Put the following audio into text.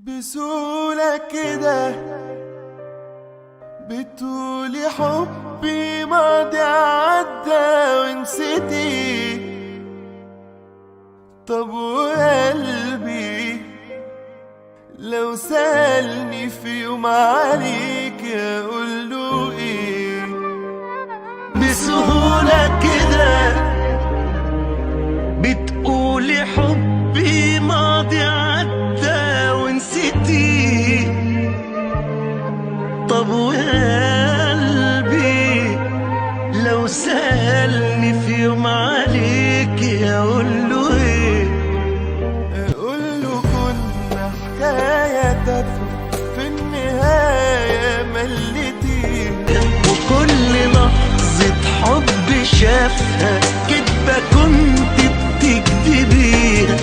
بسهولة كده بتقولي حبي ماضي عدى ونسيتي. طب وقلبي لو سألني في يوم عليك اقوله ايه؟ بسهولة كده بتقولي حبي ماضي عدى ونسيتي. طب وقلبي لو سألني في يوم عليك اقوله ايه؟ اقوله كنا حكاية تافهة في النهاية ملتي، وكل لحظة حب شافها كدبة كنت بتكدبيها.